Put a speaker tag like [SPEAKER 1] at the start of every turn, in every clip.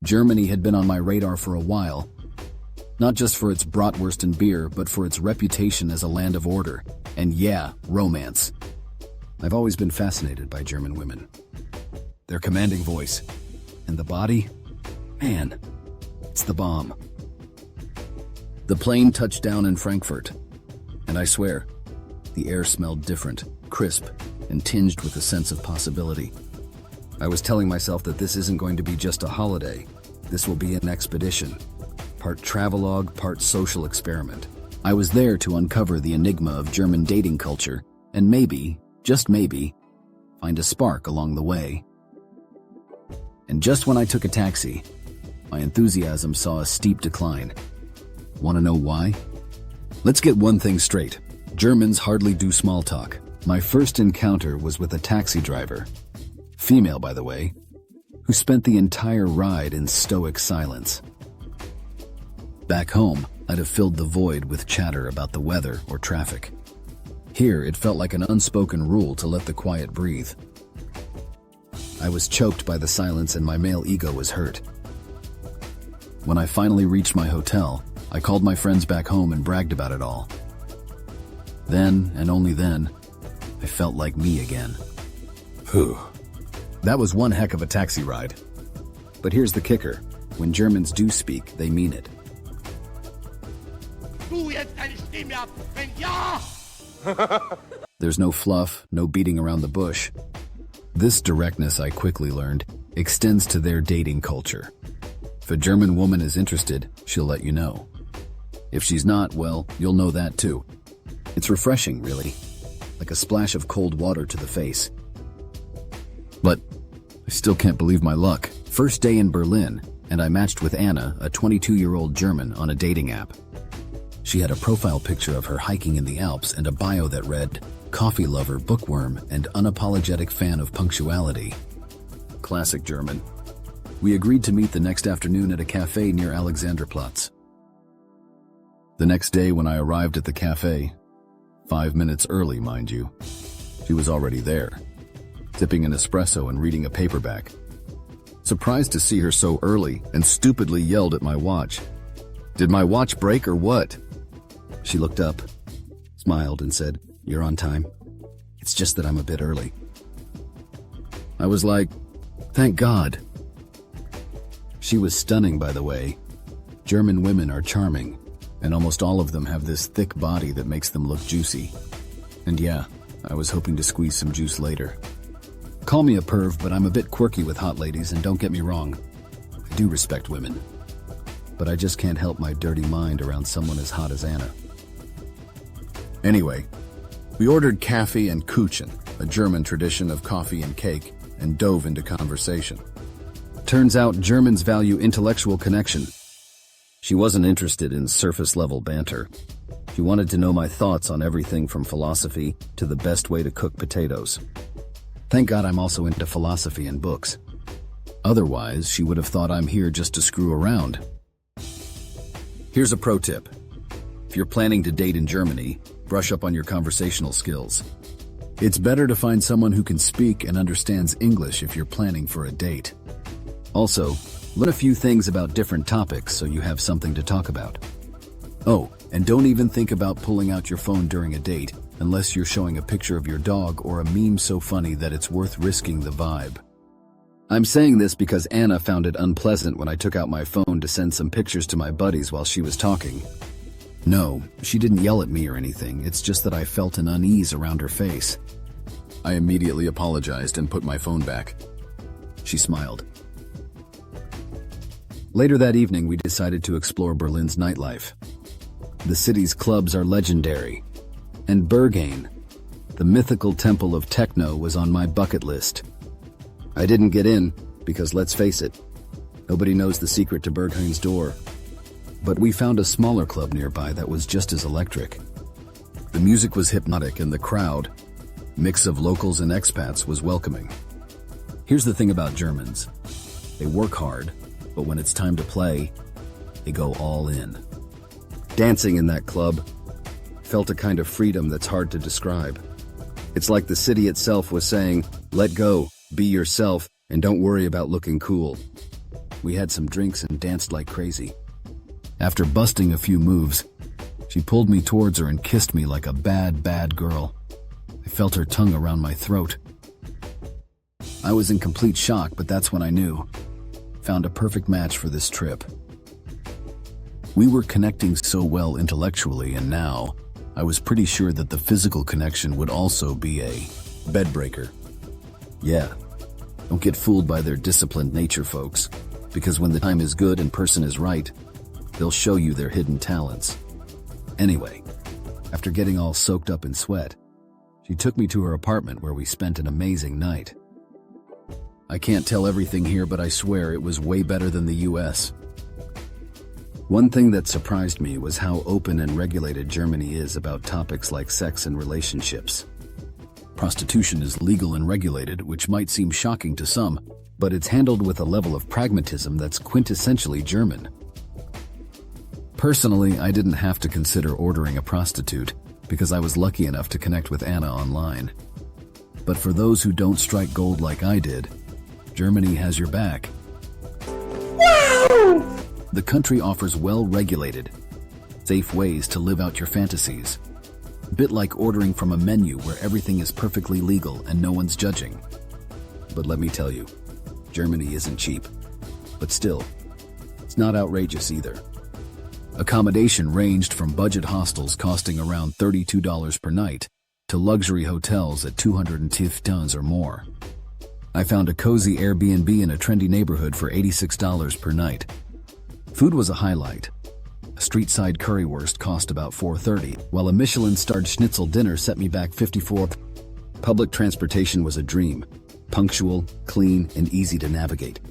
[SPEAKER 1] Germany had been on my radar for a while, not just for its bratwurst and beer, but for its reputation as a land of order. And yeah, romance. I've always been fascinated by German women. Their commanding voice. And the body? Man, it's the bomb. The plane touched down in Frankfurt, and I swear, the air smelled different, crisp, and tinged with a sense of possibility. I was telling myself that this isn't going to be just a holiday. This will be an expedition. Part travelogue, part social experiment. I was there to uncover the enigma of German dating culture, and maybe, just maybe, find a spark along the way. And just when I took a taxi, my enthusiasm saw a steep decline. Want to know why? Let's get one thing straight. Germans hardly do small talk. My first encounter was with a taxi driver, female by the way, who spent the entire ride in stoic silence. Back home, I'd have filled the void with chatter about the weather or traffic. Here, it felt like an unspoken rule to let the quiet breathe. I was choked by the silence and my male ego was hurt. When I finally reached my hotel, I called my friends back home and bragged about it all. Then, and only then, I felt like me again. Phew. That was one heck of a taxi ride. But here's the kicker. When Germans do speak, they mean it. There's no fluff, no beating around the bush. This directness, I quickly learned, extends to their dating culture. If a German woman is interested, she'll let you know. If she's not, well, you'll know that too. It's refreshing, really. Like a splash of cold water to the face. But I still can't believe my luck. First day in Berlin, and I matched with Anna, a 22-year-old German, on a dating app. She had a profile picture of her hiking in the Alps and a bio that read, "Coffee lover, bookworm, and unapologetic fan of punctuality." Classic German. We agreed to meet the next afternoon at a cafe near Alexanderplatz. The next day when I arrived at the cafe, 5 minutes early, mind you, she was already there, sipping an espresso and reading a paperback. Surprised to see her so early and stupidly yelled at my watch. Did my watch break or what? She looked up, smiled and said, "You're on time. It's just that I'm a bit early." I was like, thank God. She was stunning, by the way. German women are charming, and almost all of them have this thick body that makes them look juicy. And yeah, I was hoping to squeeze some juice later. Call me a perv, but I'm a bit quirky with hot ladies, and don't get me wrong, I do respect women. But I just can't help my dirty mind around someone as hot as Anna. Anyway, we ordered Kaffee and Kuchen, a German tradition of coffee and cake, and dove into conversation. Turns out Germans value intellectual connection. She wasn't interested in surface-level banter. She wanted to know my thoughts on everything from philosophy to the best way to cook potatoes. Thank God I'm also into philosophy and books. Otherwise, she would have thought I'm here just to screw around. Here's a pro tip. If you're planning to date in Germany, brush up on your conversational skills. It's better to find someone who can speak and understands English if you're planning for a date. Also, learn a few things about different topics so you have something to talk about. Oh, and don't even think about pulling out your phone during a date unless you're showing a picture of your dog or a meme so funny that it's worth risking the vibe. I'm saying this because Anna found it unpleasant when I took out my phone to send some pictures to my buddies while she was talking. No, she didn't yell at me or anything, it's just that I felt an unease around her face. I immediately apologized and put my phone back. She smiled. Later that evening, we decided to explore Berlin's nightlife. The city's clubs are legendary, and Berghain, the mythical temple of techno, was on my bucket list. I didn't get in because, let's face it, nobody knows the secret to Berghain's door. But we found a smaller club nearby that was just as electric. The music was hypnotic and the crowd, mix of locals and expats, was welcoming. Here's the thing about Germans. They work hard, but when it's time to play, they go all in. Dancing in that club felt a kind of freedom that's hard to describe. It's like the city itself was saying, let go, be yourself, and don't worry about looking cool. We had some drinks and danced like crazy. After busting a few moves, she pulled me towards her and kissed me like a bad, bad girl. I felt her tongue around my throat. I was in complete shock, but that's when I knew. Found a perfect match for this trip. We were connecting so well intellectually, and now I was pretty sure that the physical connection would also be a bedbreaker. Yeah, don't get fooled by their disciplined nature, folks, because when the time is good and person is right, they'll show you their hidden talents. Anyway, after getting all soaked up in sweat, she took me to her apartment where we spent an amazing night. I can't tell everything here, but I swear it was way better than the US. One thing that surprised me was how open and regulated Germany is about topics like sex and relationships. Prostitution is legal and regulated, which might seem shocking to some, but it's handled with a level of pragmatism that's quintessentially German. Personally, I didn't have to consider ordering a prostitute because I was lucky enough to connect with Anna online. But for those who don't strike gold like I did, Germany has your back. Wow! The country offers well-regulated, safe ways to live out your fantasies. A bit like ordering from a menu where everything is perfectly legal and no one's judging. But let me tell you, Germany isn't cheap. But still, it's not outrageous either. Accommodation ranged from budget hostels costing around $32 per night to luxury hotels at $250 or more. I found a cozy Airbnb in a trendy neighborhood for $86 per night. Food was a highlight. A street-side currywurst cost about $4.30, while a Michelin-starred schnitzel dinner set me back $54. Public transportation was a dream. Punctual, clean, and easy to navigate.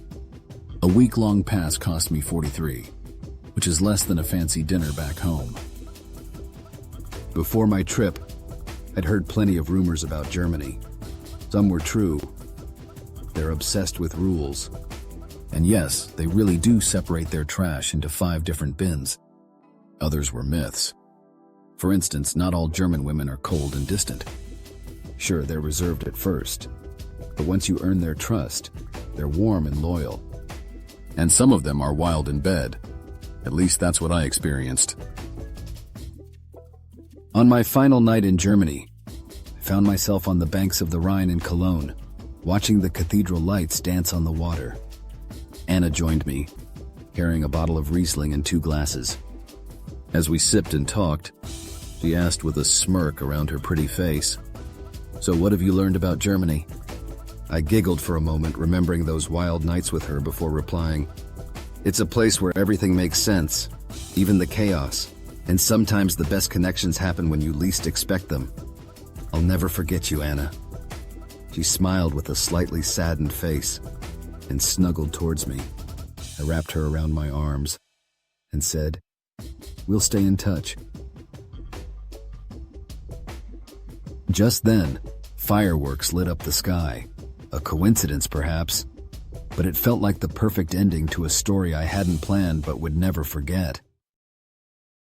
[SPEAKER 1] A week-long pass cost me $43, which is less than a fancy dinner back home. Before my trip, I'd heard plenty of rumors about Germany. Some were true. They're obsessed with rules. And yes, they really do separate their trash into 5 different bins. Others were myths. For instance, not all German women are cold and distant. Sure, they're reserved at first, but once you earn their trust, they're warm and loyal. And some of them are wild in bed. At least that's what I experienced. On my final night in Germany, I found myself on the banks of the Rhine in Cologne, watching the cathedral lights dance on the water. Anna joined me, carrying a bottle of Riesling and 2 glasses. As we sipped and talked, she asked with a smirk around her pretty face, "So what have you learned about Germany?" I giggled for a moment, remembering those wild nights with her before replying, "It's a place where everything makes sense, even the chaos, and sometimes the best connections happen when you least expect them. I'll never forget you, Anna." She smiled with a slightly saddened face and snuggled towards me. I wrapped her around my arms and said, "We'll stay in touch." Just then, fireworks lit up the sky. A coincidence, perhaps, but it felt like the perfect ending to a story I hadn't planned but would never forget.